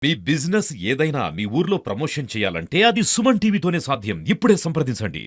మీ business ఏదైనా మీ ఊర్లో promotion చేయాలంటే అది సుమన్ టీవీతోనే సాధ్యం. ఇప్పుడే సంప్రదించండి.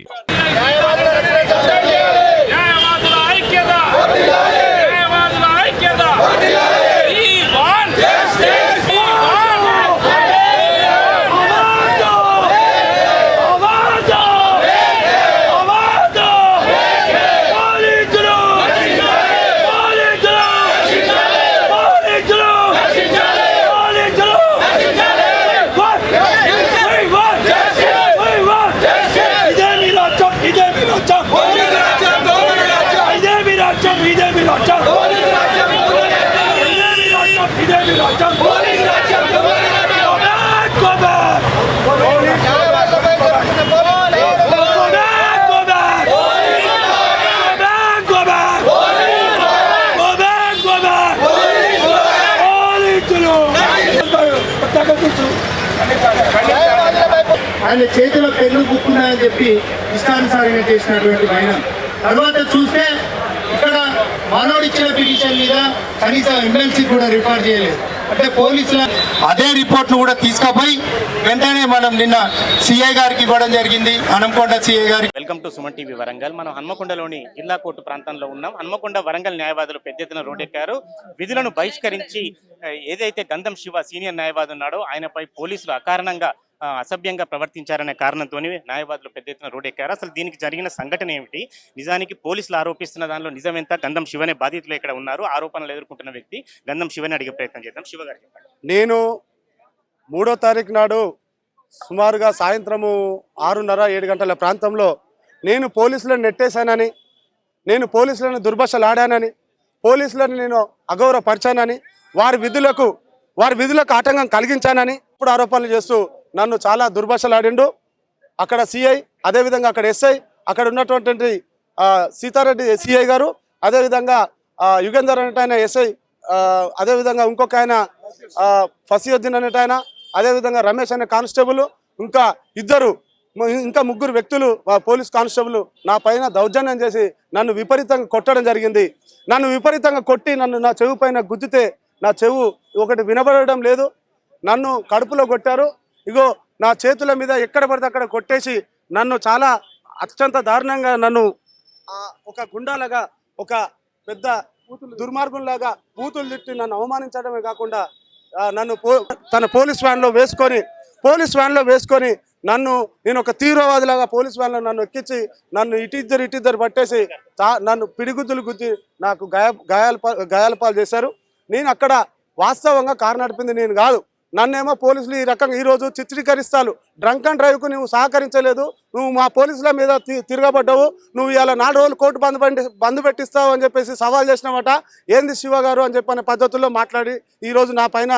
ఆయన చేతిలో పెన్ను బుక్కున్నాయని చెప్పి ఇష్టానుసారంగా చేసినటువంటి వైనం. తర్వాత చూస్తే ఇక్కడ మనోడు ఇచ్చిన పిటిషన్ మీద కనీసం ఎమ్మెల్సీ కూడా రిఫర్ చేయలేదు. అంటే పోలీసుల అదే రిపోర్ట్ను కూడా తీసుకుపోయి వెంటనే మనం నిన్న సిఐ గారికి ఇవ్వడం జరిగింది, హన్మకొండ సిఐ గారికి. Welcome to Suman TV Warangal. మనం హన్మకొండలోని జిల్లా కోర్టు ప్రాంతంలో ఉన్నాం. హన్మకొండ వరంగల్ న్యాయవాదులు పెద్ద ఎత్తున రోడ్డెక్కారు. విధులను బహిష్కరించి ఏదైతే గంధం శివ సీనియర్ న్యాయవాది ఉన్నాడో ఆయనపై పోలీసులు అకారణంగా అసభ్యంగా ప్రవర్తించారనే కారణంతో న్యాయవాదులు పెద్ద ఎత్తున రోడ్డెక్కారు. అసలు దీనికి జరిగిన సంఘటన ఏమిటి, నిజానికి పోలీసులు ఆరోపిస్తున్న దానిలో నిజమెంత, గంధం శివనే బాధితులు ఇక్కడ ఉన్నారు, ఆరోపణలు ఎదుర్కొంటున్న వ్యక్తి గంధం శివని అడిగే ప్రయత్నం చేద్దాం. శివ గారు చెప్పండి. నేను 3వ తారీఖు నాడు సుమారుగా సాయంత్రము 6:30-7 గంటల ప్రాంతంలో నేను పోలీసులను నెట్టేశానని, నేను పోలీసులను దుర్భాషలాడానని, పోలీసులను నేను అగౌరవపరిచానని, వారి విధులకు ఆటంకం కలిగించానని ఇప్పుడు ఆరోపణలు చేస్తూ నన్ను చాలా దుర్భాషలాడిండు. అక్కడ సిఐ, అదేవిధంగా అక్కడ ఎస్ఐ, అక్కడ ఉన్నటువంటి సీతారెడ్డి సిఐ గారు, అదేవిధంగా యుగేందర్ అనేట ఆయన ఎస్ఐ, అదేవిధంగా ఇంకొక ఆయన ఫసియుద్దీన్ అనేట ఆయన, అదేవిధంగా రమేష్ అనే కానిస్టేబుల్, ఇంకా ముగ్గురు వ్యక్తులు పోలీస్ కానిస్టేబుల్ నా పైన దౌర్జన్యం చేసి నన్ను విపరీతంగా కొట్టడం జరిగింది. నన్ను విపరీతంగా కొట్టి నా చెవు పైన గుద్దితే నా చెవు ఒకటి వినబడడం లేదు. నన్ను కడుపులో కొట్టారు. ఇగో నా చేతుల మీద ఎక్కడ పడితే అక్కడ కొట్టేసి నన్ను చాలా అత్యంత దారుణంగా నన్ను ఒక గుండాలాగా, ఒక పెద్ద దుర్మార్గుల్లాగా బూతులు తిట్టి నన్ను అవమానించడమే కాకుండా నన్ను తన పోలీస్ వ్యాన్లో వేసుకొని నేను ఒక తీవ్రవాదిలాగా పోలీస్ వ్యాన్లో నన్ను ఎక్కించి నన్ను ఇటిద్దరు పట్టేసి నన్ను పిడిగుద్దులు గుద్ది నాకు గాయాల పాలు చేశారు. నేను అక్కడ వాస్తవంగా కారు నడిపింది నేను కాదు. నన్నేమో పోలీసులు ఈ రకంగా ఈరోజు చిత్రీకరిస్తారు. డ్రంక్ అండ్ డ్రైవ్కు నువ్వు సహకరించలేదు, నువ్వు మా పోలీసుల మీద తిరగబడ్డావు, నువ్వు ఇలా 4 రోజులు కోర్టు బంద్ పెట్టిస్తావు అని చెప్పేసి సవాల్ చేసినామట. ఏంది శివ గారు అని చెప్పనే పద్ధతుల్లో మాట్లాడి ఈరోజు నా పైన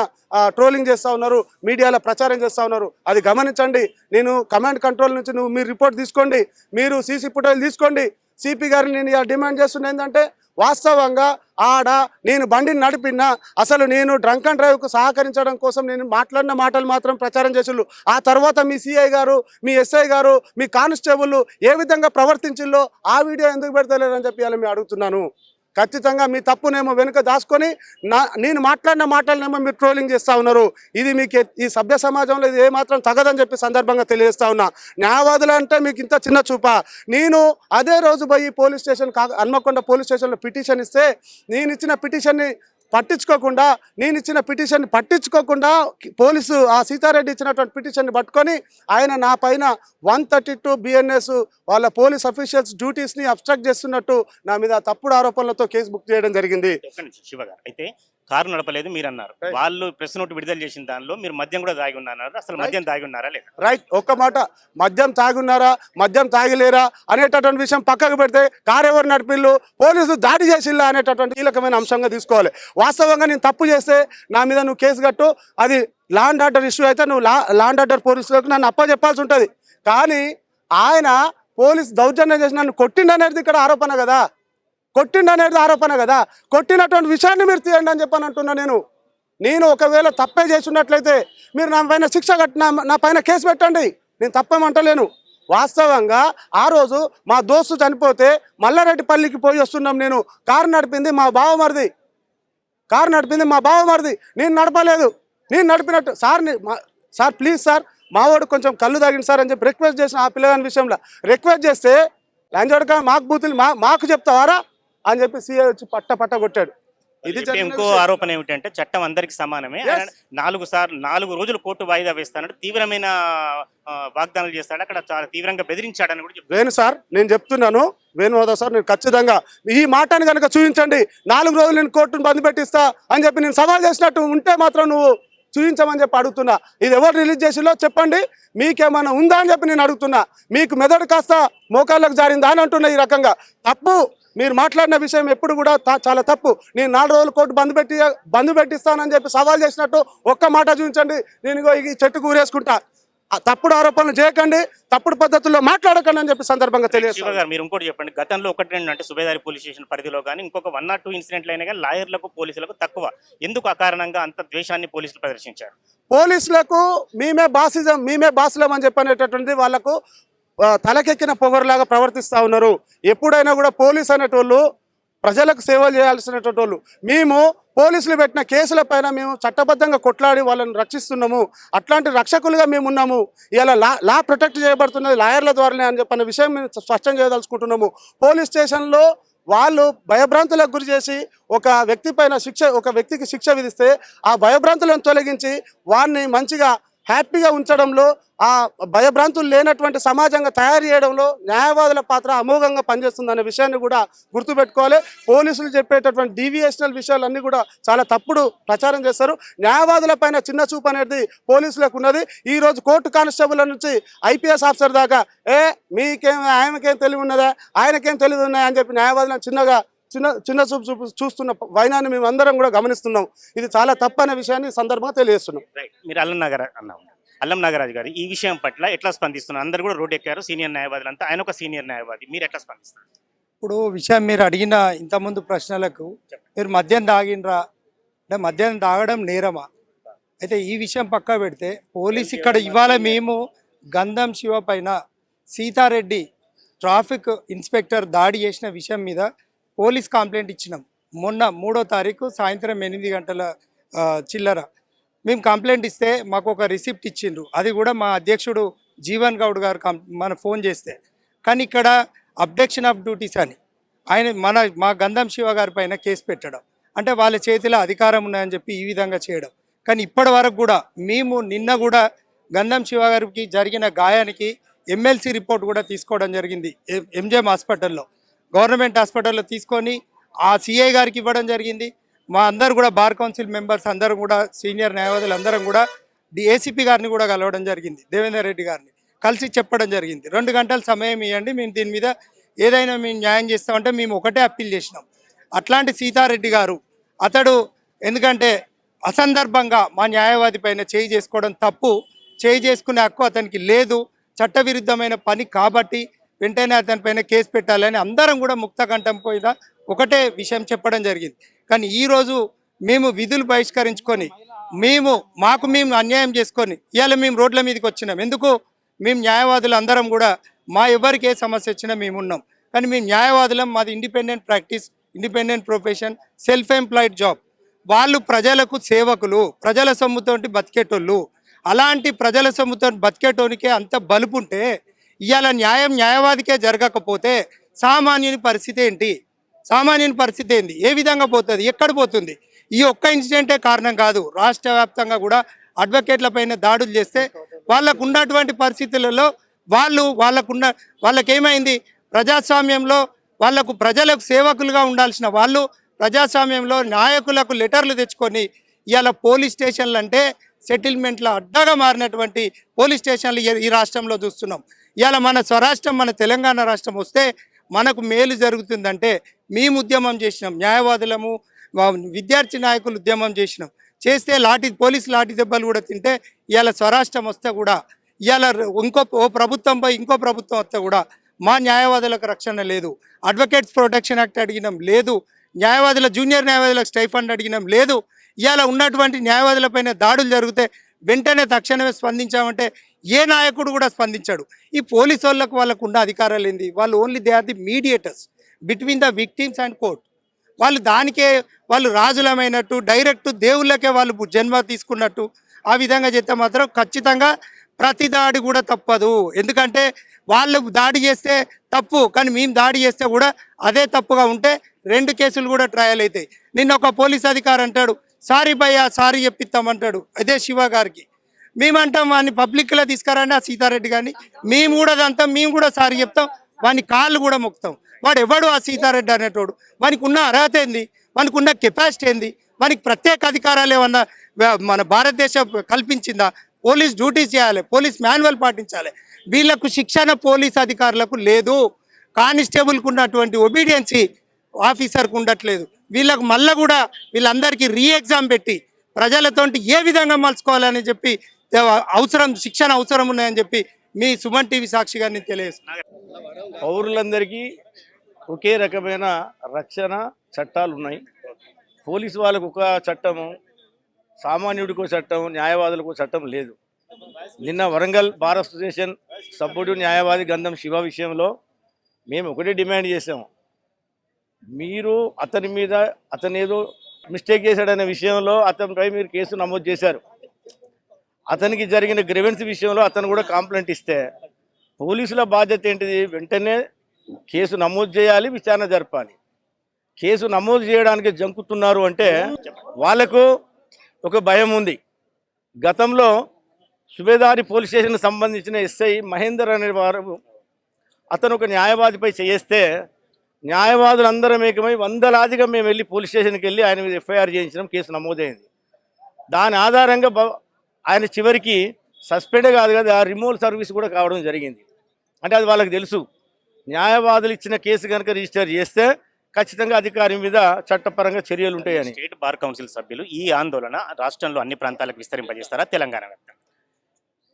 ట్రోలింగ్ చేస్తూ ఉన్నారు, మీడియాలో ప్రచారం చేస్తూ ఉన్నారు. అది గమనించండి. నేను కమాండ్ కంట్రోల్ నుంచి మీరు రిపోర్ట్ తీసుకోండి, మీరు సీసీ ఫుటేజ్ తీసుకోండి. సిపి గారిని నేను డిమాండ్ చేస్తున్నా ఏంటంటే, వాస్తవంగా నేను బండిని నడిపినా అసలు నేను డ్రంక్ అండ్ డ్రైవ్కు సహకరించడం కోసం నేను మాట్లాడిన మాటలు మాత్రం ప్రచారం చేసిళ్ళు. ఆ తర్వాత మీ సిఐ గారు, మీ ఎస్ఐ గారు, మీ కానిస్టేబుల్ ఏ విధంగా ప్రవర్తించిల్లో ఆ వీడియో ఎందుకు పెడతలేరని చెప్పి అలా మేము అడుగుతున్నాను. ఖచ్చితంగా మీ తప్పునేమో వెనుక దాచుకొని నేను మాట్లాడిన మాటలనేమో మీరు ట్రోలింగ్ చేస్తూ ఉన్నారు. ఇది మీకు ఈ సభ్య సమాజంలో ఇది ఏమాత్రం తగదని చెప్పి సందర్భంగా తెలియజేస్తా ఉన్నా. న్యాయవాదులు అంటే మీకు ఇంత చిన్న చూప. నేను అదే రోజు పోయి పోలీస్ స్టేషన్ హన్మకొండ పోలీస్ స్టేషన్లో పిటిషన్ ఇస్తే నేను ఇచ్చిన పిటిషన్ని పట్టించుకోకుండా పోలీసు ఆ సీతారెడ్డి ఇచ్చినటువంటి పిటిషన్ని పట్టుకొని ఆయన నా పైన 132 BNS వాళ్ళ పోలీస్ అఫీషియల్స్ డ్యూటీస్ని అబ్స్ట్రాక్ట్ చేస్తున్నట్టు నా మీద తప్పుడు ఆరోపణలతో కేసు బుక్ చేయడం జరిగింది. శివ గారు, అయితే కారు నడపలేదు మీరు అన్నారు, వాళ్ళు ప్రెస్ నోట్ విడుదల చేసిన దానిలో మీరు మద్యం కూడా తాగి ఉన్నారు. అసలు మద్యం తాగి ఉన్నారా లేదా? రైట్, ఒక్క మాట, మద్యం తాగి ఉన్నారా, మద్యం తాగిలేరా అనేటటువంటి విషయం పక్కకు పెడితే కారు ఎవరు నడిపిల్లు, పోలీసులు దాడి చేసిల్లా అనేటటువంటి కీలకమైన అంశంగా తీసుకోవాలి. వాస్తవంగా నేను తప్పు చేస్తే నా మీద నువ్వు కేసు కట్టు, అది లా అండ్ ఆర్డర్ ఇష్యూ అయితే నువ్వు లా అండ్ ఆర్డర్ పోలీసులకు నన్ను అప్పచెప్పాల్సి ఉంటుంది. కానీ ఆయన పోలీసు దౌర్జన్యం చేసి నన్ను కొట్టిండనేది ఇక్కడ ఆరోపణ కదా, కొట్టినటువంటి విషయాన్ని మీరు తీయండి అని చెప్పని అంటున్నా. నేను ఒకవేళ తప్పే చేస్తున్నట్లయితే మీరు నా పైన శిక్ష నా పైన కేసు పెట్టండి, నేను తప్పేమంటలేను. వాస్తవంగా ఆ రోజు మా దోస్తు చనిపోతే మల్లారెడ్డిపల్లికి పోయి వస్తున్నాం. నేను కారు నడిపింది మా బావమరిది, నేను నడపలేదు. నేను నడిపినట్టు సార్ సార్ ప్లీజ్ సార్ మావాడు కొంచెం కళ్ళు తాగింది సార్ అని చెప్పి రిక్వెస్ట్ చేసిన ఆ పిల్లగాని విషయంలో రిక్వెస్ట్ చేస్తే లంచోడక మాకు బూతులు మాకు చెప్తావారా అని చెప్పి సీఐ వచ్చి పట్ట కొట్టాడు. ఇది ఇప్పుడు ఇంకో ఆరోపణ ఏమిటంటే చట్టం అందరికి సమానమే. ఆయన 4 రోజులు కోర్టు వాయిదా వేస్తాడు, తీవ్రమైన వాగ్దానాలు చేస్తాడు, అక్కడ చాలా తీవ్రంగా బెదిరించాడని కూడా చెప్తారు. వేణు సార్ నేను చెప్తున్నాను, వేణుగోపాల్ సార్ నేను ఖచ్చితంగా ఈ మాటని కనుక చూపించండి, 4 రోజులు నేను కోర్టును బంద్ పెట్టిస్తా అని చెప్పి నేను సవాల్ చేసినట్టు ఉంటే మాత్రం నువ్వు చూపించమని చెప్పి అడుగుతున్నా. ఇది ఎవరు రిలీజ్ చేసిందో చెప్పండి, మీకేమైనా ఉందా అని చెప్పి నేను అడుగుతున్నా. మీకు మెదడు కాస్త మోకాళ్ళకు జారిందా అని అంటున్నా. ఈ రకంగా తప్పు మీరు మాట్లాడిన విషయం ఎప్పుడు కూడా చాలా తప్పు. నేను 4 రోజులు కోర్టు బంద్ పెట్టిస్తానని చెప్పి సవాల్ చేసినట్టు ఒక్క మాట చూపించండి, నేను ఈ చెట్టుకు ఊరేసుకుంటా. తప్పుడు ఆరోపణలు చేయకండి, తప్పుడు పద్ధతుల్లో మాట్లాడకండి అని చెప్పి సందర్భంగా తెలియజేస్తాను. మీరు ఇంకోటి చెప్పండి, గతంలో 1-2 అంటే సుబేదారి పోలీస్ స్టేషన్ పరిధిలో కానీ ఇంకొక 1 or 2 ఇన్సిడెంట్లు అయినా కానీ లాయర్లకు పోలీసులకు తక్కువ, ఎందుకు అకారణంగా అంత ద్వేషాన్ని పోలీసులు ప్రదర్శించారు? పోలీసులకు మేమే బాసులం అని చెప్పనేటటువంటి వాళ్ళకు తలకెక్కిన పొగరులాగా ప్రవర్తిస్తూ ఉన్నారు. ఎప్పుడైనా కూడా పోలీస్ అనేటోళ్ళు ప్రజలకు సేవలు చేయాల్సినటువంటి వాళ్ళు. మేము పోలీసులు పెట్టిన కేసుల పైన మేము చట్టబద్ధంగా కొట్లాడి వాళ్ళని రక్షిస్తున్నాము, అట్లాంటి రక్షకులుగా మేము ఉన్నాము. ఇలా లా ప్రొటెక్ట్ చేయబడుతున్నది లాయర్ల ద్వారానే అని చెప్పిన విషయం మేము స్పష్టం చేయదలుచుకుంటున్నాము. పోలీస్ స్టేషన్లో వాళ్ళు భయభ్రాంతులకు గురి చేసి ఒక వ్యక్తికి శిక్ష విధిస్తే ఆ భయభ్రాంతులను తొలగించి వారిని మంచిగా హ్యాపీగా ఉంచడంలో, ఆ భయభ్రాంతులు లేనటువంటి సమాజంగా తయారు చేయడంలో న్యాయవాదుల పాత్ర అమోఘంగా పనిచేస్తుందనే విషయాన్ని కూడా గుర్తుపెట్టుకోవాలి. పోలీసులు చెప్పేటటువంటి డీవియేషనల్ విషయాలన్నీ కూడా చాలా తప్పుడు ప్రచారం చేస్తారు. న్యాయవాదుల పైన చిన్న చూపు అనేది పోలీసులకు ఉన్నది. ఈరోజు కోర్టు కానిస్టేబుల్ నుంచి ఐపీఎస్ ఆఫీసర్ దాకా ఆయనకేం తెలివి ఉన్నదా, ఆయనకేం తెలివి ఉన్నాయా అని చెప్పి న్యాయవాదులను చిన్న చూపు చూస్తున్న వైనాన్ని మేము అందరం కూడా గమనిస్తున్నాం. ఇది చాలా తప్పనే విషయాన్ని సందర్భంగా తెలియజేస్తున్నాం. మీరు అల్లం నాగరాజు గారు ఈ విషయం పట్ల ఎట్లా స్పందిస్తున్నారు? అందరు కూడా రోడ్డు ఎక్కారు, సీనియర్ న్యాయవాదులు అంతా, ఆయన ఒక సీనియర్ న్యాయవాది, మీరు ఎట్లా స్పందిస్తారు? ఇప్పుడు విషయం మీరు అడిగిన ఇంతకుముందు ప్రశ్నలకు మీరు మద్యం తాగినరా అంటే మద్యం తాగడం నేరమా? అయితే ఈ విషయం పక్కా పెడితే పోలీస్ ఇక్కడ ఇవాళ మేము గంధం శివ పైన సీతారెడ్డి ట్రాఫిక్ ఇన్స్పెక్టర్ దాడి చేసిన విషయం మీద పోలీస్ కంప్లైంట్ ఇచ్చినాం. మొన్న 3వ తారీఖు సాయంత్రం 8 గంటల చిల్లర మేము కంప్లైంట్ ఇస్తే మాకు ఒక రిసిప్ట్ ఇచ్చిండ్రు. అది కూడా మా అధ్యక్షుడు జీవన్ గౌడ్ గారు మన ఫోన్ చేస్తే, కానీ ఇక్కడ అబ్డక్షన్ ఆఫ్ డ్యూటీస్ అని ఆయన మా గంధం శివ గారి పైన కేసు పెట్టడం అంటే వాళ్ళ చేతిలో అధికారం ఉన్నాయని చెప్పి ఈ విధంగా చేయడం. కానీ ఇప్పటి వరకు కూడా మేము నిన్న కూడా గంధం శివ గారికి జరిగిన గాయానికి ఎమ్మెల్సీ రిపోర్ట్ కూడా తీసుకోవడం జరిగింది. ఎంజిఎం హాస్పిటల్లో, గవర్నమెంట్ హాస్పిటల్లో తీసుకొని ఆ సిఐ గారికి ఇవ్వడం జరిగింది. మా అందరు కూడా బార్ కౌన్సిల్ మెంబర్స్ అందరం కూడా సీనియర్ న్యాయవాదులు అందరం కూడా ఏసీపీ గారిని కూడా కలవడం జరిగింది, దేవేందర్ రెడ్డి గారిని కలిసి చెప్పడం జరిగింది. 2 గంటల సమయం ఇవ్వండి, మేము దీని మీద ఏదైనా మేము న్యాయం చేస్తామంటే మేము ఒకటే అప్పీల్ చేసినాం. అట్లాంటి సీతారెడ్డి గారు అతడు ఎందుకంటే అసందర్భంగా మా న్యాయవాది పైన చేయి చేసుకోవడం తప్పు, చేయి చేసుకునే హక్కు అతనికి లేదు, చట్టవిరుద్ధమైన పని కాబట్టి వెంటనే అతని పైన కేసు పెట్టాలని అందరం కూడా ముక్త కంఠం పోయినా ఒకటే విషయం చెప్పడం జరిగింది. కానీ ఈరోజు మేము విధులు బహిష్కరించుకొని మాకు మేము అన్యాయం చేసుకొని ఇవాళ మేము రోడ్ల మీదకి వచ్చినాం. ఎందుకు? మేము న్యాయవాదులు అందరం కూడా మా ఎవరికి ఏ సమస్య వచ్చినా మేము ఉన్నాం. కానీ మేము న్యాయవాదులం, మాది independent practice, independent profession, self employed job. వాళ్ళు ప్రజలకు సేవకులు, ప్రజల సొమ్ముతోటి బతికేటోళ్ళు. అలాంటి ప్రజల సొమ్ముతో బతికేటోనికే అంత బలుపుంటే ఇవాళ న్యాయవాదికే జరగకపోతే సామాన్యుని పరిస్థితి ఏంటి? సామాన్యుని పరిస్థితి ఏంది? ఏ విధంగా పోతుంది? ఎక్కడ పోతుంది? ఈ ఒక్క ఇన్సిడెంటే కారణం కాదు, రాష్ట్ర వ్యాప్తంగా కూడా అడ్వకేట్ల పైన దాడులు చేస్తే వాళ్ళకు ఉన్నటువంటి పరిస్థితులలో వాళ్ళకేమైంది? ప్రజాస్వామ్యంలో ప్రజలకు సేవకులుగా ఉండాల్సిన వాళ్ళు ప్రజాస్వామ్యంలో నాయకులకు లెటర్లు తెచ్చుకొని ఇవాళ పోలీస్ స్టేషన్లు అంటే సెటిల్మెంట్ల అడ్డగా మారినటువంటి పోలీస్ స్టేషన్లు ఈ రాష్ట్రంలో చూస్తున్నాం. ఇవాళ మన స్వరాష్ట్రం, మన తెలంగాణ రాష్ట్రం వస్తే మనకు మేలు జరుగుతుందంటే మేము ఉద్యమం చేసినాం, న్యాయవాదులము, విద్యార్థి నాయకులు ఉద్యమం చేస్తే పోలీసు లాఠీ దెబ్బలు కూడా తింటే ఇవాళ స్వరాష్ట్రం వస్తే కూడా ఇవాళ ప్రభుత్వంపై ఇంకో ప్రభుత్వం వస్తే కూడా మా న్యాయవాదులకు రక్షణ లేదు. అడ్వకేట్స్ ప్రొటెక్షన్ యాక్ట్ అడిగినాం లేదు, జూనియర్ న్యాయవాదులకు స్టైఫండ్ అడిగినాం లేదు. ఇవాళ ఉన్నటువంటి న్యాయవాదులపైన దాడులు జరిగితే వెంటనే తక్షణమే స్పందించామంటే ఏ నాయకుడు కూడా స్పందించాడు. ఈ పోలీసు వాళ్ళకు ఉన్న అధికారాలు ఏంది? వాళ్ళు only they are the mediators between the victims and court. వాళ్ళు దానికే వాళ్ళు రాజులమైనట్టు డైరెక్ట్ దేవుళ్ళకే వాళ్ళు జన్మ తీసుకున్నట్టు ఆ విధంగా చేస్తే మాత్రం ఖచ్చితంగా ప్రతి దాడి కూడా తప్పదు. ఎందుకంటే వాళ్ళు దాడి చేస్తే తప్పు, కానీ మేము దాడి చేస్తే కూడా అదే తప్పుగా ఉంటే 2 కేసులు కూడా ట్రయల్ అవుతాయి. నిన్న ఒక పోలీస్ అధికారి అంటాడు, సారీ భయ్యా సారీ చెప్పిస్తామంటాడు అదే శివ గారికి. మేమంటాం వాడిని పబ్లిక్లో తీసుకురండి ఆ సీతారెడ్డి గారిని, మేము కూడా అదంతా మేము కూడా సారీ చెప్తాం, వాని కాళ్ళు కూడా మొక్కుతాం. వాడు ఎవడు ఆ సీతారెడ్డి అనేటోడు? వానికి ఉన్న అర్హత ఏంది? వానికి ఉన్న కెపాసిటీ ఏంది? వానికి ప్రత్యేక అధికారాలు ఏమన్నా మన భారతదేశం కల్పించిందా? పోలీస్ డ్యూటీస్ చేయాలి, పోలీస్ మాన్యువల్ పాటించాలి. వీళ్ళకు శిక్షణ పోలీస్ అధికారులకు లేదు. కానిస్టేబుల్కు ఉన్నటువంటి ఒబీడియన్సీ ఆఫీసర్కు ఉండట్లేదు. వీళ్ళకు మళ్ళీ కూడా వీళ్ళందరికీ ఎగ్జామ్ పెట్టి ప్రజలతో ఏ విధంగా మలుచుకోవాలని చెప్పి శిక్షణ అవసరం ఉన్నాయని చెప్పి మీ సుమన్ టీవీ సాక్షిగా నేను తెలియజేస్తున్నాను. పౌరులందరికీ ఒకే రకమైన రక్షణ చట్టాలు ఉన్నాయి. పోలీసు వాళ్ళకు ఒక చట్టము, సామాన్యుడికో చట్టం, న్యాయవాదులకు చట్టం లేదు. నిన్న వరంగల్ బార్ అసోసియేషన్ సభ్యుడు న్యాయవాది గంధం శివ విషయంలో మేము ఒకటే డిమాండ్ చేసాము. మీరు అతని మీద అతను ఏదో మిస్టేక్ చేశాడనే విషయంలో అతనిపై మీరు కేసు నమోదు చేశారు. అతనికి జరిగిన గ్రీవెన్స్ విషయంలో అతను కూడా కంప్లైంట్ ఇస్తే పోలీసుల బాధ్యత ఏంటిది? వెంటనే కేసు నమోదు చేయాలి, విచారణ జరపాలి. కేసు నమోదు చేయడానికి జంకుతున్నారు అంటే వాళ్ళకు ఒక భయం ఉంది. గతంలో సుబేదారి పోలీస్ స్టేషన్కి సంబంధించిన ఎస్ఐ మహేందర్ అనే వారు అతను ఒక న్యాయవాదిపై చేస్తే న్యాయవాదులందరం ఏకమై వందలాదిగా మేము వెళ్ళి పోలీస్ స్టేషన్కి వెళ్ళి ఆయన మీద ఎఫ్ఐఆర్ చేయించడం, కేసు నమోదైంది. దాని ఆధారంగా ఆయన చివరికి సస్పెండ్ కాదు కదా, రిమూవల్ సర్వీస్ కూడా కావడం జరిగింది. అంటే అది వాళ్ళకి తెలుసు. న్యాయవాదులు ఇచ్చిన కేసు కనుక రిజిస్టర్ చేస్తే ఖచ్చితంగా అధికారి మీద చట్టపరంగా చర్యలు ఉంటాయని. స్టేట్ బార్ కౌన్సిల్ సభ్యులు ఈ ఆందోళన రాష్ట్రంలో అన్ని ప్రాంతాలకు విస్తరింపజేస్తారా? తెలంగాణ వ్యాప్తంగా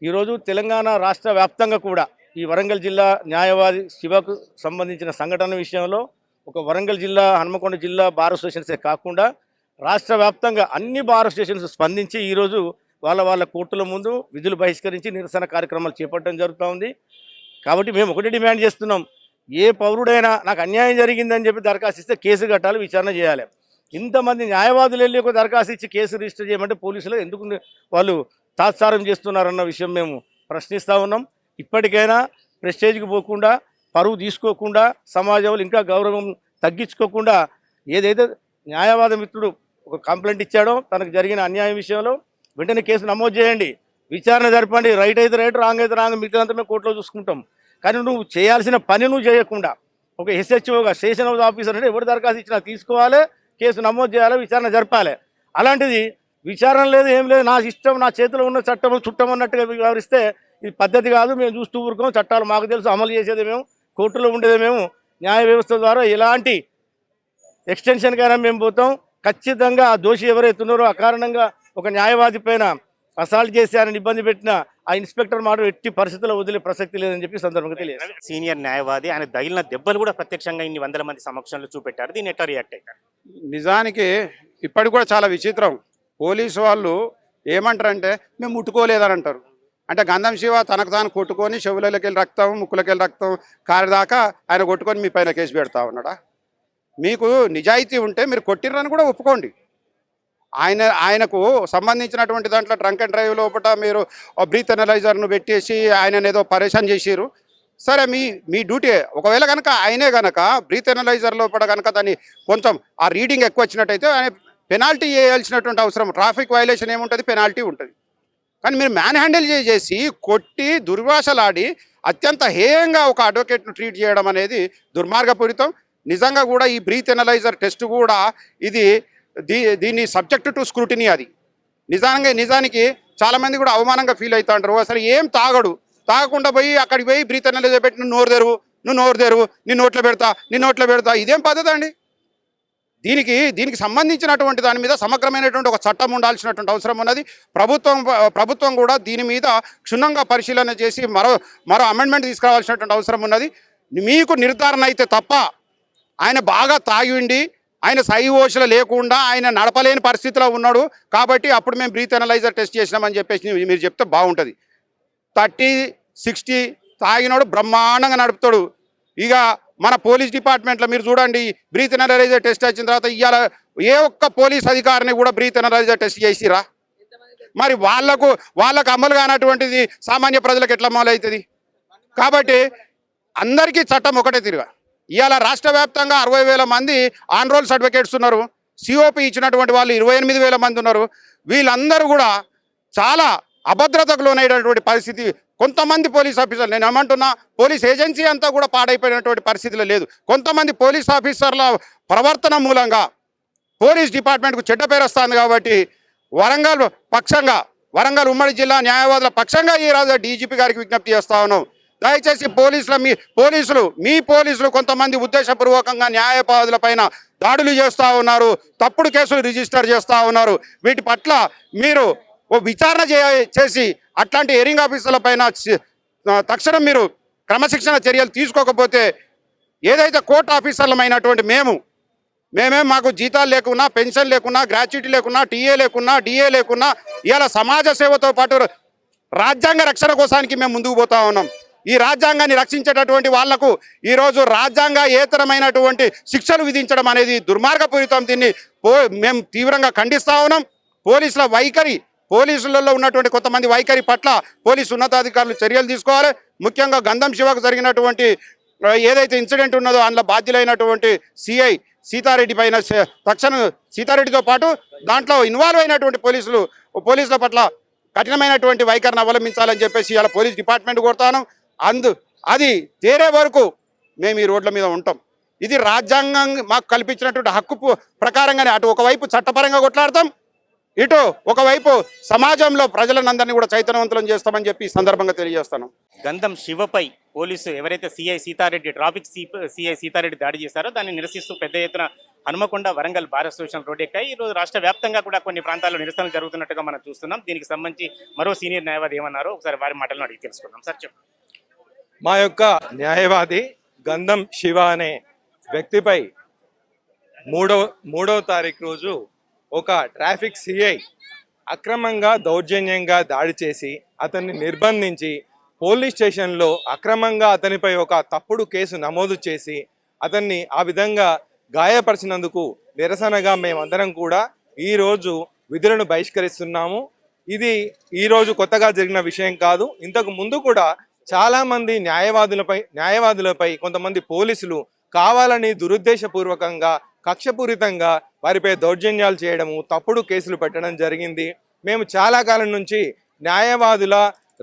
ఈరోజు తెలంగాణ రాష్ట్ర వ్యాప్తంగా కూడా ఈ వరంగల్ జిల్లా న్యాయవాది శివకు సంబంధించిన సంఘటన విషయంలో ఒక వరంగల్ జిల్లా, హన్మకొండ జిల్లా బార్ అసోసియేషన్సే కాకుండా రాష్ట్ర వ్యాప్తంగా అన్ని బార్ అసోసియేషన్స్ స్పందించి ఈరోజు వాళ్ళ కోర్టుల ముందు విధులు బహిష్కరించి నిరసన కార్యక్రమాలు చేపట్టడం జరుగుతూ ఉంది. కాబట్టి మేము ఒకటి డిమాండ్ చేస్తున్నాం, ఏ పౌరుడైనా నాకు అన్యాయం జరిగిందని చెప్పి దరఖాస్తు ఇస్తే కేసు కట్టాలి, విచారణ చేయాలి. ఇంతమంది న్యాయవాదులు వెళ్ళి ఒక దరఖాస్తు ఇచ్చి కేసు రిజిస్టర్ చేయమంటే పోలీసులు ఎందుకు వాళ్ళు తాత్సారం చేస్తున్నారన్న విషయం మేము ప్రశ్నిస్తూ ఉన్నాం. ఇప్పటికైనా ప్రెస్టేజ్కి పోకుండా, పరువు తీసుకోకుండా, సమాజంలో ఇంకా గౌరవం తగ్గించుకోకుండా ఏదైతే న్యాయవాద మిత్రుడు ఒక కంప్లైంట్ ఇచ్చాడో తనకు జరిగిన అన్యాయం విషయంలో వెంటనే కేసు నమోదు చేయండి, విచారణ జరపండి. రైట్ అయితే రైట్, రాంగ్ అయితే రాంగ్, మిగతాదంతా మేము కోర్టులో చూసుకుంటాం. కానీ నువ్వు చేయాల్సిన పని నువ్వు చేయకుండా ఒక ఎస్హెచ్ఓగా, స్టేషన్ హౌస్ ఆఫీసర్ అంటే ఎవరు దరఖాస్తు ఇచ్చినా తీసుకోవాలి, కేసు నమోదు చేయాలి, విచారణ జరపాలి. అలాంటిది విచారణ లేదు, ఏం లేదు, నా ఇష్టం, నా చేతిలో ఉన్న చట్టం చుట్టం అన్నట్టుగా వ్యవహరిస్తే ఇది పద్ధతి కాదు. మేము చూస్తూ ఊరుకోం. చట్టాలు మాకు తెలుసు, అమలు చేసేది మేము, కోర్టులో ఉండేది మేము. న్యాయ వ్యవస్థ ద్వారా ఎలాంటి ఎక్స్టెన్షన్కైనా మేము పోతాం. ఖచ్చితంగా ఆ దోషి ఎవరైతే ఉన్నారో అకారణంగా ఒక న్యాయవాది పైన అసాల్ట్ చేసి ఆయన ఇబ్బంది పెట్టిన ఆ ఇన్స్పెక్టర్ మాట ఎట్టి పరిస్థితుల్లో వదిలే ప్రసక్తి లేదని చెప్పి సందర్భంగా తెలియదు. సీనియర్ న్యాయవాది, ఆయన తగిలిన దెబ్బలు కూడా ప్రత్యక్షంగా ఇన్ని వందల మంది సమక్షంలో చూపెట్టారు. దీన్ని ఎట్లా రియాక్ట్ అయ్యారు? నిజానికి ఇప్పటికి కూడా చాలా విచిత్రం. పోలీసు వాళ్ళు ఏమంటారంటే మేము ముట్టుకోలేదని అంటారు. అంటే గంధం శివ తనకు తాను కొట్టుకొని చెవులకి వెళ్ళి రక్తం, ముక్కులకి వెళ్ళి రక్తం కారిదాకా ఆయన కొట్టుకొని మీ పైన కేసు పెడతా ఉన్నాడా? మీకు నిజాయితీ ఉంటే మీరు కొట్టిర్రని కూడా ఒప్పుకోండి. ఆయనకు సంబంధించినటువంటి దాంట్లో డ్రంక్ అండ్ డ్రైవ్ లోపల మీరు బ్రీత్ అనలైజర్ను పెట్టేసి ఆయన ఏదో పరేషాన్ చేసిరు. సరే, మీ డ్యూటీ. ఒకవేళ కనుక ఆయనే కనుక బ్రీత్ అనలైజర్ లోపల కనుక దాన్ని కొంచెం ఆ రీడింగ్ ఎక్కువ వచ్చినట్టయితే ఆయన పెనాల్టీ వేయాల్సినటువంటి అవసరం, ట్రాఫిక్ వైలేషన్ ఏముంటుంది, పెనాల్టీ ఉంటుంది. కానీ మీరు మ్యాన్ హ్యాండిల్ చేసి కొట్టి దుర్భాషలాడి అత్యంత హేయంగా ఒక అడ్వకేట్ను ట్రీట్ చేయడం అనేది దుర్మార్గపూరితం. నిజంగా కూడా ఈ బ్రీత్ అనలైజర్ టెస్ట్ కూడా దీన్ని సబ్జెక్ట్ టు స్క్రూటినీ. అది నిజానికి చాలామంది కూడా అవమానంగా ఫీల్ అవుతూ ఉంటారు. అసలు ఏం తాగకుండా పోయి అక్కడికి పోయి బ్రీత్ అనలైజర్ పెట్టి నువ్వు నోరు తెరువు, నీ నోట్లో పెడతా ఇదేం పద్ధతి అండి? దీనికి సంబంధించినటువంటి దాని మీద సమగ్రమైనటువంటి ఒక చట్టం ఉండాల్సినటువంటి అవసరం ఉన్నది. ప్రభుత్వం కూడా దీని మీద క్షుణ్ణంగా పరిశీలన చేసి మరో అమెండ్మెంట్ తీసుకురావాల్సినటువంటి అవసరం ఉన్నది. మీకు నిర్ధారణ అయితే తప్ప ఆయన బాగా తాగిండి, ఆయన సైవోషలు లేకుండా ఆయన నడపలేని పరిస్థితిలో ఉన్నాడు కాబట్టి అప్పుడు మేము బ్రీత్ అనలైజర్ టెస్ట్ చేసినామని చెప్పేసి మీరు చెప్తే బాగుంటుంది. 30-60 తాగినోడు బ్రహ్మాండంగా నడుపుతాడు. ఇక మన పోలీస్ డిపార్ట్మెంట్లో మీరు చూడండి, బ్రీత్ ఎనలైజర్ టెస్ట్ వచ్చిన తర్వాత ఇవాళ ఏ ఒక్క పోలీస్ అధికారిని కూడా బ్రీత్ ఎనలైజర్ టెస్ట్ చేసిరా? మరి వాళ్ళకు అమలు కానటువంటిది సామాన్య ప్రజలకు ఎట్లా అమలు అవుతుంది? కాబట్టి అందరికీ చట్టం ఒకటే తిరుగా. ఇవాళ రాష్ట్ర వ్యాప్తంగా 60,000 మంది ఆన్ రోల్స్ అడ్వకేట్స్ ఉన్నారు. సిఓపి ఇచ్చినటువంటి వాళ్ళు 28,000 మంది ఉన్నారు. వీళ్ళందరూ కూడా చాలా అభద్రతకు లోనైనటువంటి పరిస్థితి. కొంతమంది పోలీస్ ఆఫీసర్లు, నేను ఏమంటున్నా, పోలీస్ ఏజెన్సీ అంతా కూడా పాడైపోయినటువంటి పరిస్థితిలో లేదు. కొంతమంది పోలీస్ ఆఫీసర్ల ప్రవర్తన మూలంగా పోలీస్ డిపార్ట్మెంట్కు చెడ్డ పేరు వస్తుంది. కాబట్టి వరంగల్ ఉమ్మడి జిల్లా న్యాయవాదుల పక్షంగా ఈరోజు డీజీపీ గారికి విజ్ఞప్తి చేస్తా ఉన్నాం. దయచేసి మీ పోలీసులు కొంతమంది ఉద్దేశపూర్వకంగా న్యాయవాదుల పైన దాడులు చేస్తూ ఉన్నారు, తప్పుడు కేసులు రిజిస్టర్ చేస్తూ ఉన్నారు. వీటి పట్ల మీరు ఓ విచారణ చేసి అట్లాంటి హెరింగ్ ఆఫీసర్ల పైన తక్షణం మీరు క్రమశిక్షణ చర్యలు తీసుకోకపోతే ఏదైతే కోర్టు ఆఫీసర్లమైనటువంటి మాకు జీతాలు లేకున్నా, పెన్షన్ లేకున్నా, గ్రాట్యుటీ లేకున్నా, టీఏ లేకున్నా, డిఏ లేకున్నా ఇవాళ సమాజ సేవతో పాటు రాజ్యాంగ రక్షణ కోసానికి మేము ముందుకు పోతా ఉన్నాం. ఈ రాజ్యాంగాన్ని రక్షించేటటువంటి వాళ్లకు ఈరోజు రాజ్యాంగేతరమైనటువంటి శిక్షలు విధించడం అనేది దుర్మార్గపూరితం. దీన్ని మేము తీవ్రంగా ఖండిస్తా ఉన్నాం. పోలీసులలో ఉన్నటువంటి కొంతమంది వైఖరి పట్ల పోలీసు ఉన్నతాధికారులు చర్యలు తీసుకోవాలి. ముఖ్యంగా గంధం శివకు జరిగినటువంటి ఏదైతే ఇన్సిడెంట్ ఉన్నదో అందులో బాధ్యులైనటువంటి సిఐ సీతారెడ్డి పైన తక్షణం సీతారెడ్డితో పాటు దాంట్లో ఇన్వాల్వ్ అయినటువంటి పోలీసుల పట్ల కఠినమైనటువంటి వైఖరిని అవలంబించాలని చెప్పేసి ఇలా పోలీస్ డిపార్ట్మెంట్ కోరుతాను. అది తేరే వరకు మేము ఈ రోడ్ల మీద ఉంటాం. ఇది రాజ్యాంగం మాకు కల్పించినటువంటి హక్కు ప్రకారంగానే అటు ఒకవైపు చట్టపరంగా కొట్లాడతాం, ఇటు ఒకవైపు సమాజంలో ప్రజలందరినీ కూడా చైతన్యవంతులను చేస్తామని చెప్పి ఈ సందర్భంగా తెలియజేస్తాను. గంధం శివపై పోలీసు ఎవరైతే ట్రాఫిక్ సిఐ సీతారెడ్డి దాడి చేశారో దాన్ని నిరసిస్తూ పెద్ద ఎత్తున Hanumakonda Warangal bar association road ఎక్కాయి. ఈరోజు రాష్ట్ర వ్యాప్తంగా కూడా కొన్ని ప్రాంతాల్లో నిరసనలు జరుగుతున్నట్టుగా మనం చూస్తున్నాం. దీనికి సంబంధించి మరో సీనియర్ న్యాయవాది ఏమన్నారో ఒకసారి వారి మాటలను అడిగి తెలుసుకుందాం. సార్ చెప్పండి. మా యొక్క న్యాయవాది గంధం శివ అనే వ్యక్తిపై మూడవ తారీఖు రోజు ఒక ట్రాఫిక్ సిఐ అక్రమంగా దౌర్జన్యంగా దాడి చేసి అతన్ని నిర్బంధించి పోలీస్ స్టేషన్లో అక్రమంగా అతనిపై ఒక తప్పుడు కేసు నమోదు చేసి అతన్ని ఆ విధంగా గాయపరిచినందుకు నిరసనగా మేమందరం కూడా ఈరోజు విధులను బహిష్కరిస్తున్నాము. ఇది ఈరోజు కొత్తగా జరిగిన విషయం కాదు. ఇంతకు ముందు కూడా చాలామంది న్యాయవాదులపై కొంతమంది పోలీసులు కావాలని దురుద్దేశపూర్వకంగా కక్షపూరితంగా వారిపై దౌర్జన్యాలు చేయడము, తప్పుడు కేసులు పెట్టడం జరిగింది. మేము చాలా కాలం నుంచి న్యాయవాదుల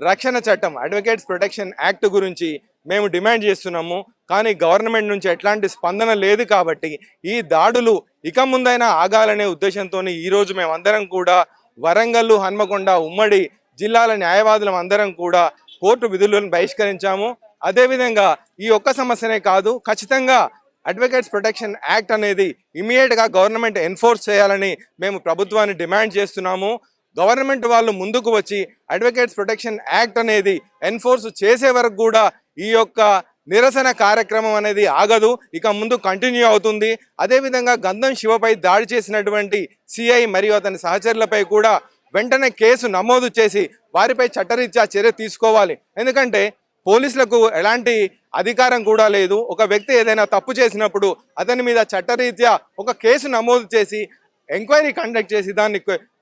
రక్షణ చట్టం అడ్వకేట్స్ ప్రొటెక్షన్ యాక్ట్ గురించి మేము డిమాండ్ చేస్తున్నాము. కానీ గవర్నమెంట్ నుంచి ఎట్లాంటి స్పందన లేదు. కాబట్టి ఈ దాడులు ఇక ముందైనా ఆగాలనే ఉద్దేశంతో ఈరోజు మేమందరం కూడా వరంగల్, హన్మకొండ ఉమ్మడి జిల్లాల న్యాయవాదులం అందరం కూడా కోర్టు విధులను బహిష్కరించాము. అదేవిధంగా ఈ ఒక్క సమస్యనే కాదు, ఖచ్చితంగా అడ్వకేట్స్ ప్రొటెక్షన్ యాక్ట్ అనేది ఇమీడియట్గా గవర్నమెంట్ ఎన్ఫోర్స్ చేయాలని మేము ప్రభుత్వాన్ని డిమాండ్ చేస్తున్నాము. గవర్నమెంట్ వాళ్ళు ముందుకు వచ్చి అడ్వకేట్స్ ప్రొటెక్షన్ యాక్ట్ అనేది ఎన్ఫోర్స్ చేసే వరకు కూడా ఈ యొక్క నిరసన కార్యక్రమం అనేది ఆగదు, ఇక ముందు కంటిన్యూ అవుతుంది. అదేవిధంగా గంధం శివపై దాడి చేసినటువంటి సిఐ మరియు అతని సహచరులపై కూడా వెంటనే కేసు నమోదు చేసి వారిపై చట్టరీత్యా చర్య తీసుకోవాలి. ఎందుకంటే పోలీసులకు ఎలాంటి అధికారం కూడా లేదు. ఒక వ్యక్తి ఏదైనా తప్పు చేసినప్పుడు అతని మీద చట్టరీత్యా ఒక కేసు నమోదు చేసి ఎంక్వైరీ కండక్ట్ చేసి దాన్ని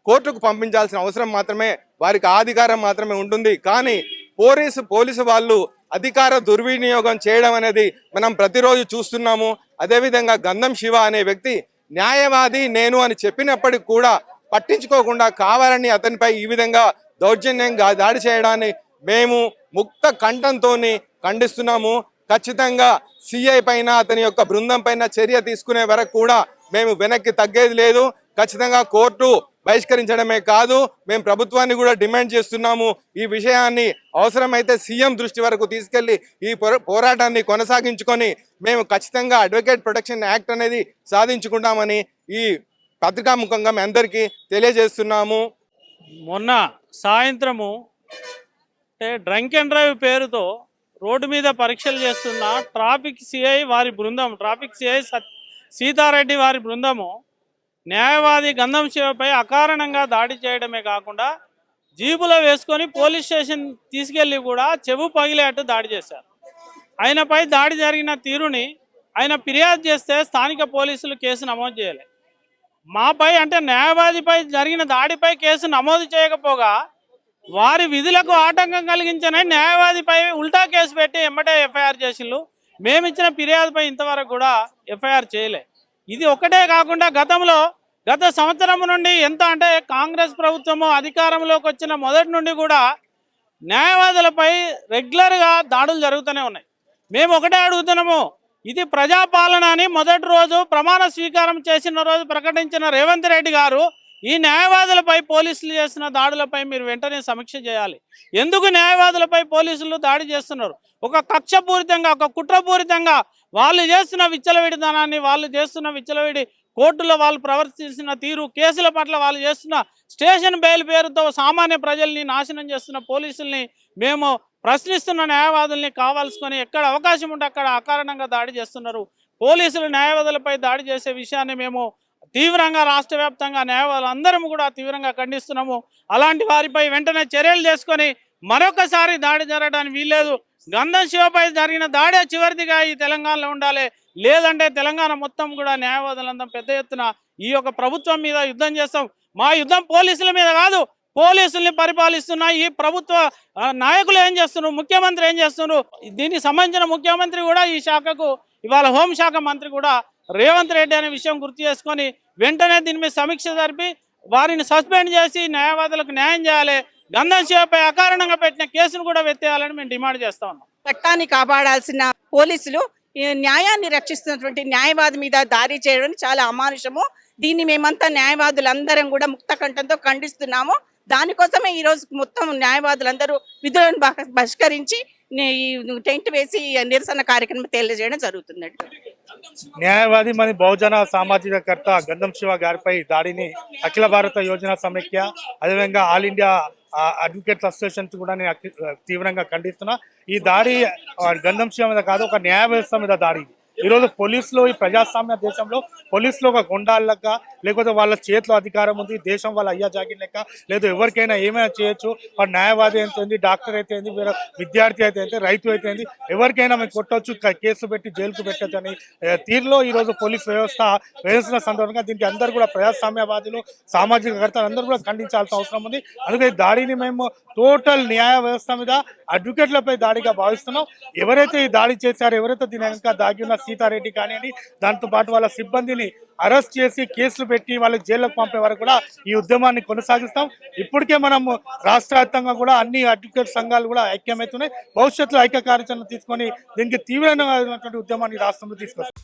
కోర్టుకు పంపించాల్సిన అవసరం మాత్రమే వారికి అధికారం మాత్రమే ఉంటుంది. కానీ పోలీసు వాళ్ళు అధికార దుర్వినియోగం చేయడం అనేది మనం ప్రతిరోజు చూస్తున్నాము. అదేవిధంగా గంధం శివ అనే వ్యక్తి న్యాయవాది నేను అని చెప్పినప్పటికి కూడా పట్టించుకోకుండా కావాలని అతనిపై ఈ విధంగా దౌర్జన్యంగా దాడి చేయడాన్ని మేము ముక్త కంఠంతో ఖండిస్తున్నాము. ఖచ్చితంగా సిఐ పైన అతని యొక్క బృందం పైన చర్య తీసుకునే వరకు కూడా మేము వెనక్కి తగ్గేది లేదు. ఖచ్చితంగా కోర్టు బహిష్కరించడమే కాదు, మేము ప్రభుత్వాన్ని కూడా డిమాండ్ చేస్తున్నాము. ఈ విషయాన్ని అవసరమైతే సీఎం దృష్టి వరకు తీసుకెళ్లి ఈ పోరాటాన్ని కొనసాగించుకొని మేము ఖచ్చితంగా అడ్వకేట్ ప్రొటెక్షన్ యాక్ట్ అనేది సాధించుకుంటామని ఈ పత్రికాముఖంగా మేము అందరికీ తెలియజేస్తున్నాము. మొన్న సాయంత్రము డ్రంక్ అండ్ డ్రైవ్ పేరుతో రోడ్డు మీద పరీక్షలు చేస్తున్న ట్రాఫిక్ సిఐ వారి బృందం, ట్రాఫిక్ సిఐ సీతారెడ్డి వారి బృందము న్యాయవాది గంధం శివపై అకారణంగా దాడి చేయడమే కాకుండా జీబులో వేసుకొని పోలీస్ స్టేషన్ తీసుకెళ్లి కూడా చెవు పగిలేట్టు దాడి చేశారు. ఆయనపై దాడి జరిగిన తీరుని ఆయన ఫిర్యాదు చేస్తే స్థానిక పోలీసులు కేసు నమోదు చేయలే. మాపై అంటే న్యాయవాదిపై జరిగిన దాడిపై కేసు నమోదు చేయకపోగా వారి విధులకు ఆటంకం కలిగించిన న్యాయవాదిపై ఉల్టా కేసు పెట్టి ఎమ్మటే ఎఫ్ఐఆర్ చేసిండ్రు. మేమిచ్చిన ఫిర్యాదుపై ఇంతవరకు కూడా ఎఫ్ఐఆర్ చేయలే. ఇది ఒకటే కాకుండా గత సంవత్సరం నుండి ఎంత అంటే కాంగ్రెస్ ప్రభుత్వము అధికారంలోకి వచ్చిన మొదటి నుండి కూడా న్యాయవాదులపై రెగ్యులర్గా దాడులు జరుగుతూనే ఉన్నాయి. మేము ఒకటే అడుగుతున్నాము, ఇది ప్రజాపాలన అని మొదటి రోజు ప్రమాణ స్వీకారం చేసిన రోజు ప్రకటించిన రేవంత్ రెడ్డి గారు ఈ న్యాయవాదులపై పోలీసులు చేసిన దాడులపై మీరు వెంటనే సమీక్ష చేయాలి. ఎందుకు న్యాయవాదులపై పోలీసులు దాడి చేస్తున్నారు? ఒక కక్షపూరితంగా, ఒక కుట్రపూరితంగా వాళ్ళు చేస్తున్న విచ్చలవిడితనాన్ని, వాళ్ళు చేస్తున్న విచ్చలవిడి కోర్టులో వాళ్ళు ప్రవర్తించిన తీరు, కేసుల పట్ల వాళ్ళు చేస్తున్న స్టేషన్ బెయిల్ పేరుతో సామాన్య ప్రజల్ని నాశనం చేస్తున్న పోలీసుల్ని మేము ప్రశ్నిస్తున్న న్యాయవాదుల్ని కావాల్సుకొని ఎక్కడ అవకాశం ఉంటే అక్కడ అకారణంగా దాడి చేస్తున్నారు. పోలీసులు న్యాయవాదులపై దాడి చేసే విషయాన్ని మేము తీవ్రంగా రాష్ట్ర వ్యాప్తంగా న్యాయవాదులు అందరం కూడా తీవ్రంగా ఖండిస్తున్నాము. అలాంటి వారిపై వెంటనే చర్యలు చేసుకొని మరొకసారి దాడి జరగడానికి వీల్లేదు. గంధం శివపై జరిగిన దాడే చివరిదిగా ఈ తెలంగాణలో ఉండాలి. లేదంటే తెలంగాణ మొత్తం కూడా న్యాయవాదులందరం పెద్ద ఎత్తున ఈ యొక్క ప్రభుత్వం మీద యుద్ధం చేస్తాం. మా యుద్ధం పోలీసుల మీద కాదు, పోలీసుల్ని పరిపాలిస్తున్న ఈ ప్రభుత్వ నాయకులు ఏం చేస్తున్నారు, ముఖ్యమంత్రి ఏం చేస్తున్నారు, దీనికి సంబంధించిన ముఖ్యమంత్రి కూడా ఈ శాఖకు ఇవాళ హోంశాఖ మంత్రి కూడా రేవంత్ రెడ్డి అనే విషయం గుర్తు చేసుకొని వెంటనే దీని మీద సమీక్ష జరిపి వారిని సస్పెండ్ చేసి న్యాయవాదులకు న్యాయం చేయాలి. గంధం శివపై అకారణంగా పెట్టిన కేసును కూడా వెత్తేయాలని మేము డిమాండ్ చేస్తా ఉన్నాం. చట్టాన్ని కాపాడాల్సిన పోలీసులు న్యాయాన్ని రక్షిస్తున్నటువంటి న్యాయవాది మీద దాడి చేయడం చాలా అమానుషము. దీన్ని మేమంతా న్యాయవాదులందరం కూడా ముక్త కంఠంతో ఖండిస్తున్నాము. దానికోసమే ఈరోజు మొత్తం న్యాయవాదులందరూ విధులను బహిష్కరించి టెంట్ వేసి నిరసన కార్యక్రమం తెలియజేయడం జరుగుతుందండి. న్యాయవాది మరి బహుజన సామాజికకర్త గంధం శివ గారిపై దాడిని అఖిల భారత యోజన సమైక్య, అదేవిధంగా ఆల్ ఇండియా అడ్వకేట్స్ అసోసియేషన్ కూడా నేను తీవ్రంగా ఖండిస్తున్నా. ఈ దాడి గంధం శివ మీద కాదు, ఒక న్యాయ వ్యవస్థ మీద దాడి. ఈరోజు పోలీసులో, ఈ ప్రజాస్వామ్య దేశంలో పోలీసులో ఒక గుండాలక, లేకపోతే వాళ్ళ చేతిలో అధికారం ఉంది, దేశం వాళ్ళ అయ్యా జాగిర్ లెక్క, లేదా ఎవరికైనా ఏమైనా చేయొచ్చు. వాడు న్యాయవాది అయితే, డాక్టర్ అయితే, వేరే విద్యార్థి అయితే, రైతు అయితే, ఎవరికైనా మేము కొట్టవచ్చు, కేసు పెట్టి జైలుకు పెట్టచ్చు అని తీరులో ఈరోజు పోలీస్ వ్యవస్థ వ్యవస్థ సందర్భంగా దీనికి అందరూ కూడా ప్రజాస్వామ్యవాదులు, సామాజికకర్తలు అందరూ కూడా ఖండించాల్సిన అవసరం ఉంది. అందుకే ఈ దాడిని మేము టోటల్ న్యాయ వ్యవస్థ మీద, అడ్వకేట్లపై దాడిగా భావిస్తున్నాం. ఎవరైతే ఈ దాడి చేశారో, ఎవరైతే దీని వెనక దాగి ఉన్న సీతారెడ్డి కానివ్వండి, దాంతోపాటు వాళ్ళ సిబ్బందిని అరెస్ట్ చేసి కేసులు పెట్టి వాళ్ళకి జైల్లోకి పంపే వరకు కూడా ఈ ఉద్యమాన్ని కొనసాగిస్తాం. ఇప్పటికే మనం రాష్ట్ర వ్యాప్తంగా కూడా అన్ని అడ్వకేట్ సంఘాలు కూడా ఐక్యమవుతున్నాయి. భవిష్యత్తులో ఐక్య కార్యాచరణ తీసుకొని దీనికి తీవ్రమైనటువంటి ఉద్యమాన్ని రాష్ట్రంలో తీసుకొస్తాం.